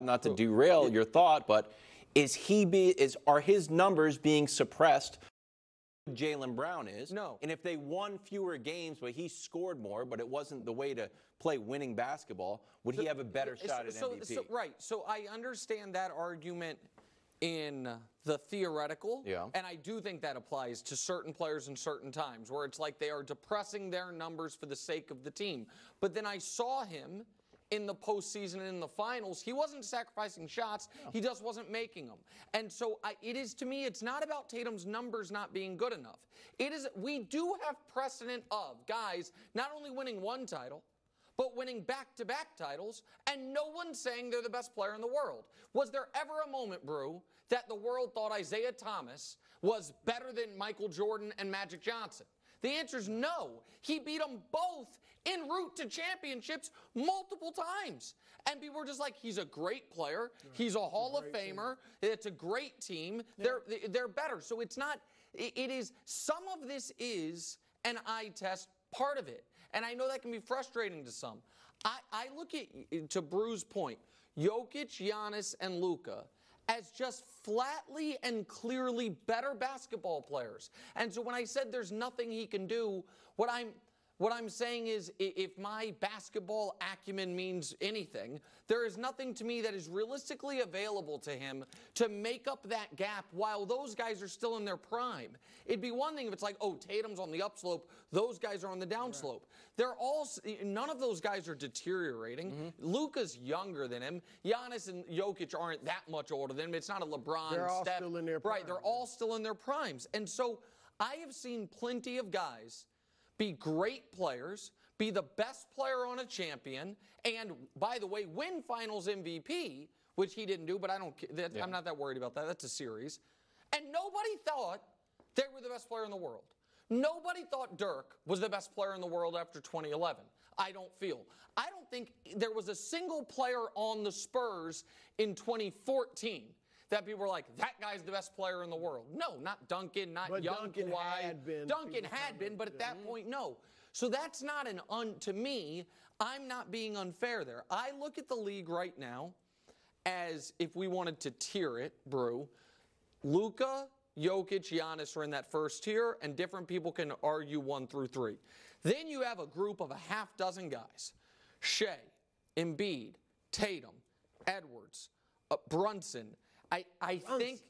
not to derail your thought, but are his numbers being suppressed? Jaylen Brown is. No. And if they won fewer games, but he scored more, but it wasn't the way to play winning basketball, would he have a better shot at MVP? Right. So I understand that argument in the theoretical. Yeah. And I do think that applies to certain players in certain times where it's like they are depressing their numbers for the sake of the team. But then I saw him in the postseason and in the finals. He wasn't sacrificing shots. No. He just wasn't making them. And so to me, it's not about Tatum's numbers not being good enough. We do have precedent of guys not only winning one title, but winning back-to-back titles, and no one's saying they're the best player in the world. Was there ever a moment, Brew, that the world thought Isaiah Thomas was better than Michael Jordan and Magic Johnson? The answer is no. He beat them both en route to championships multiple times. And people were just like, he's a great player. He's a Hall of Famer. It's a great team. Yeah. They're better. So it's not, it is, some of this is an eye test part of it. And I know that can be frustrating to some. I look at, to Brew's point, Jokic, Giannis, and Luka as just flatly and clearly better basketball players. And so when I said there's nothing he can do, what I'm saying is if my basketball acumen means anything, there is nothing to me that is realistically available to him to make up that gap while those guys are still in their prime. It'd be one thing if it's like, oh, Tatum's on the upslope, those guys are on the downslope. Right. None of those guys are deteriorating. Mm-hmm. Luka's younger than him. Giannis and Jokic aren't that much older than him. It's not a LeBron, they're all Steph. Still in their prime. Right, they're all still in their primes. And so I have seen plenty of guys be great players, be the best player on a champion, and, by the way, win finals MVP, which he didn't do, but I'm not that worried about that. That's a series. And nobody thought they were the best player in the world. Nobody thought Dirk was the best player in the world after 2011. I don't think there was a single player on the Spurs in 2014 that people were like, that guy's the best player in the world. No, not Duncan, not but young Duncan Kawhi. Duncan had been, but at that point, no. So that's not to me, I'm not being unfair there. I look at the league right now as if we wanted to tier it, Brew. Luka, Jokic, Giannis are in that first tier, and different people can argue 1 through 3. Then you have a group of a half dozen guys. Shea, Embiid, Tatum, Edwards, Brunson. I think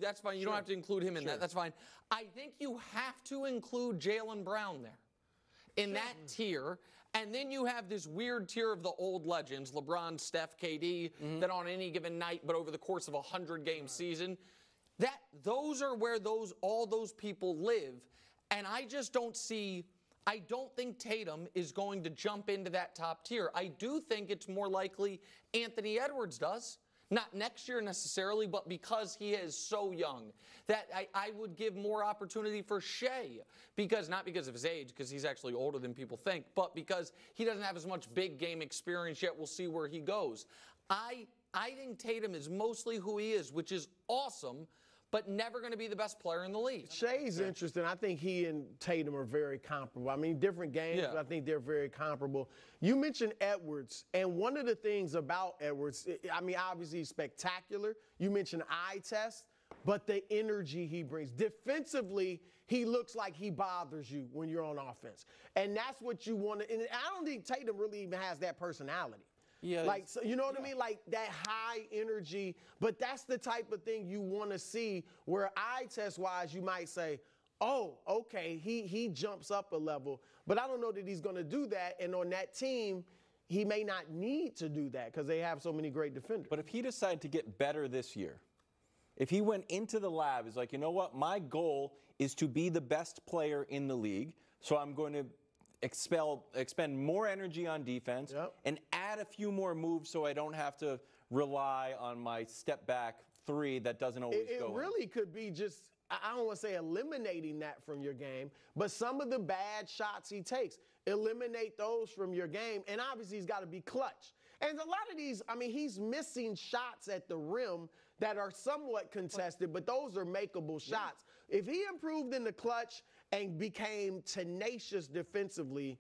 that's fine. You don't have to include him in that. That's fine. I think you have to include Jaylen Brown there in that tier. And then you have this weird tier of the old legends, LeBron, Steph, KD, that on any given night, but over the course of a 100-game season, those are where all those people live. And I just don't think Tatum is going to jump into that top tier. I do think it's more likely Anthony Edwards does. Not next year necessarily, but because he is so young, that I would give more opportunity for Shea. Not because of his age, because he's actually older than people think, but because he doesn't have as much big game experience yet. We'll see where he goes. I think Tatum is mostly who he is, which is awesome, but never going to be the best player in the league. Shea's interesting. I think he and Tatum are very comparable. I mean, different games, but I think they're very comparable. You mentioned Edwards, and one of the things about Edwards, I mean, obviously he's spectacular. You mentioned eye test, but the energy he brings. Defensively, he looks like he bothers you when you're on offense. And that's what you want to, and I don't think Tatum really even has that personality. Yeah, like, so, you know what I mean? Like that high energy, but that's the type of thing you want to see where eye test wise, you might say, oh, okay, he jumps up a level, but I don't know that he's going to do that. And on that team, he may not need to do that because they have so many great defenders. But if he decided to get better this year, if he went into the lab, he's like, you know what, my goal is to be the best player in the league, so I'm going to expend more energy on defense and add a few more moves so I don't have to rely on my step back 3 that doesn't always go in. It really could be just, I don't want to say eliminating that from your game, but some of the bad shots he takes, eliminate those from your game, and obviously he's got to be clutch. And a lot of these, I mean, he's missing shots at the rim that are somewhat contested, but those are makeable shots. If he improved in the clutch and became tenacious defensively,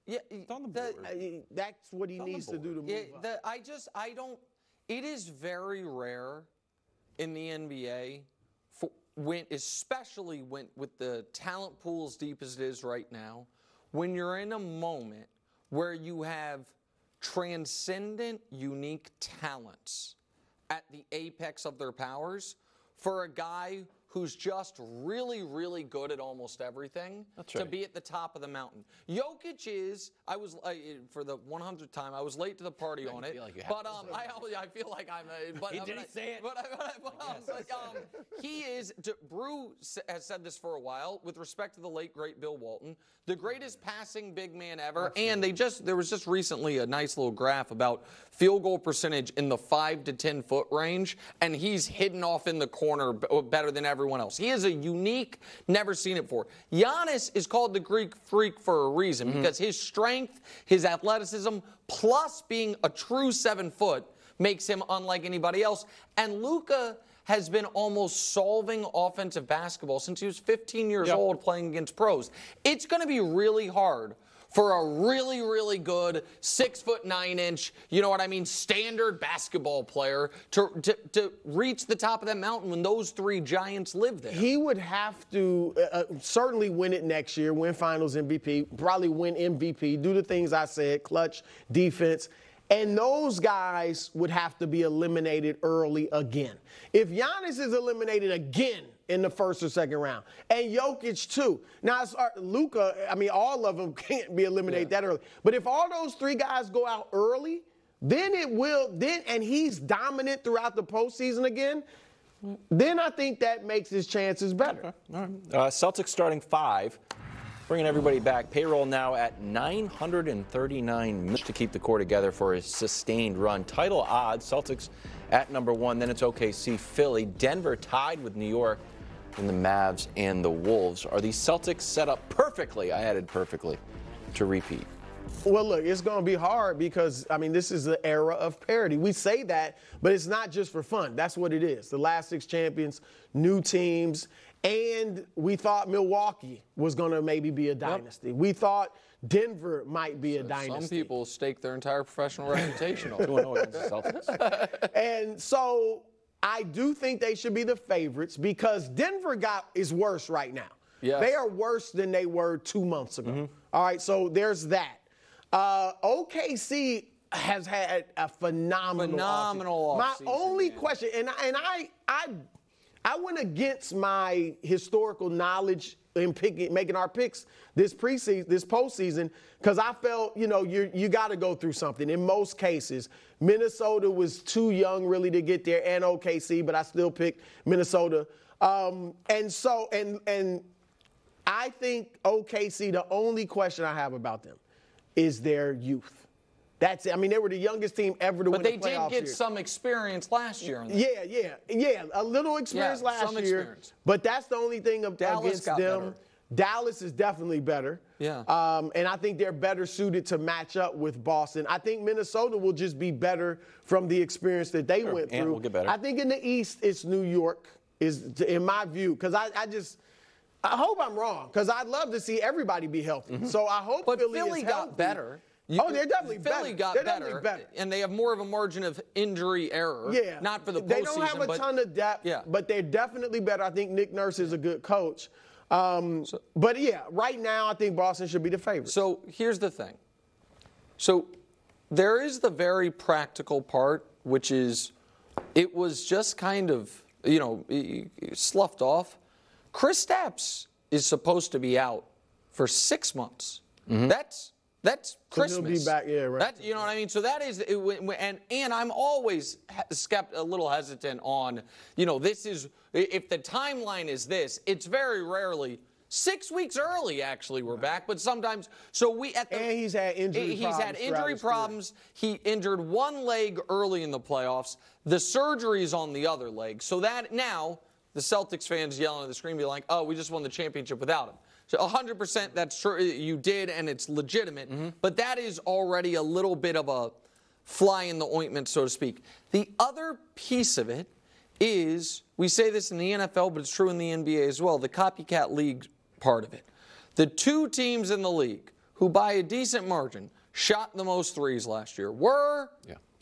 Yeah, It's on the board. That's what he needs to do to move up. I don't. It is very rare in the NBA, especially with the talent pool as deep as it is right now, when you're in a moment where you have transcendent, unique talents at the apex of their powers, for a guy who's just really, really good at almost everything to be at the top of the mountain. Jokic is, for the 100th time, I was late to the party on it. Like I feel like I'm He didn't say it. He is, Brew has said this for a while, with respect to the late, great Bill Walton, the greatest passing big man ever. And there was just recently a nice little graph about field goal percentage in the 5 to 10 foot range, and he's hidden off in the corner better than everyone else. He is a unique, never seen it before. Giannis is called the Greek freak for a reason because his strength, his athleticism, plus being a true 7 foot makes him unlike anybody else. And Luka has been almost solving offensive basketball since he was 15 years old playing against pros. It's going to be really hard for a really, really good 6'9", you know what I mean, standard basketball player to reach the top of that mountain when those three giants live there. He would have to certainly win it next year, win Finals MVP, probably win MVP, do the things I said, clutch, defense. And those guys would have to be eliminated early again. If Giannis is eliminated again in the first or second round, and Jokic too. Now, Luka, I mean, all of them can't be eliminated that early. But if all those three guys go out early, then and he's dominant throughout the postseason again, then I think that makes his chances better. Okay. All right. Celtics starting 5. Bringing everybody back. Payroll now at $939 million to keep the core together for a sustained run. Title odds, Celtics at number 1. Then it's OKC, Philly, Denver tied with New York, and the Mavs and the Wolves. Are these Celtics set up perfectly? I added perfectly to repeat. Well, look, it's going to be hard because, I mean, this is the era of parity. We say that, but it's not just for fun. That's what it is. The last 6 champions, new teams. And we thought Milwaukee was going to maybe be a dynasty. Yep. We thought Denver might be a dynasty. Some people stake their entire professional reputation on 2-0 against the Celtics. And so I do think they should be the favorites because Denver is worse right now. Yes. They are worse than they were 2 months ago. All right, so there's that. OKC has had a phenomenal offseason. My only question, and I went against my historical knowledge in making our picks this postseason, because I felt, you got to go through something. In most cases, Minnesota was too young really to get there, and OKC, but I still picked Minnesota. And I think OKC, the only question I have about them is their youth. That's it. I mean, they were the youngest team ever to win the playoffs. But they did get some experience last year. Yeah. A little experience last year. Experience. But that's the only thing against them. Better. Dallas is definitely better. Yeah. And I think they're better suited to match up with Boston. I think Minnesota will just be better from the experience that they went through. And will get better. I think in the East, it's New York, in my view, because I hope I'm wrong, because I'd love to see everybody be healthy. So I hope Philly got better. They're definitely better. Philly got better, and they have more of a margin of injury error. Yeah. Not for the postseason. They don't have a ton of depth, but they're definitely better. I think Nick Nurse is a good coach. But, right now I think Boston should be the favorite. So here's the thing. So there is the very practical part, which is it was just kind of, sloughed off. Kristaps is supposed to be out for 6 months. That's Christmas. He'll be back, right. You know what I mean? So that is, and I'm always a little hesitant on, this is, if the timeline is this, it's very rarely 6 weeks early, actually, we're back. But sometimes, and he's had injury problems. He's had injury problems. He injured one leg early in the playoffs. The surgery is on the other leg. So that now, the Celtics fans yelling at the screen, be like, oh, we just won the championship without him. So 100% that's true. You did, and it's legitimate. But that is already a little bit of a fly in the ointment, so to speak. The other piece of it is, we say this in the NFL, but it's true in the NBA as well, the copycat league part of it. The 2 teams in the league who by a decent margin shot the most threes last year were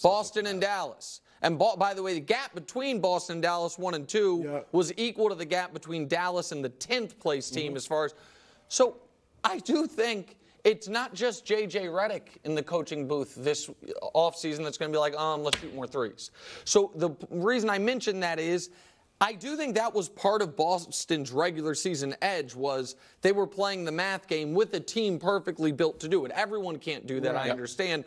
Boston and Dallas. And by the way, the gap between Boston and Dallas 1 and 2 was equal to the gap between Dallas and the 10th place team as far as. So I do think it's not just J.J. Redick in the coaching booth this offseason that's going to be like, let's shoot more threes. So the reason I mention that is I do think that was part of Boston's regular season edge was they were playing the math game with a team perfectly built to do it. Everyone can't do that, I understand.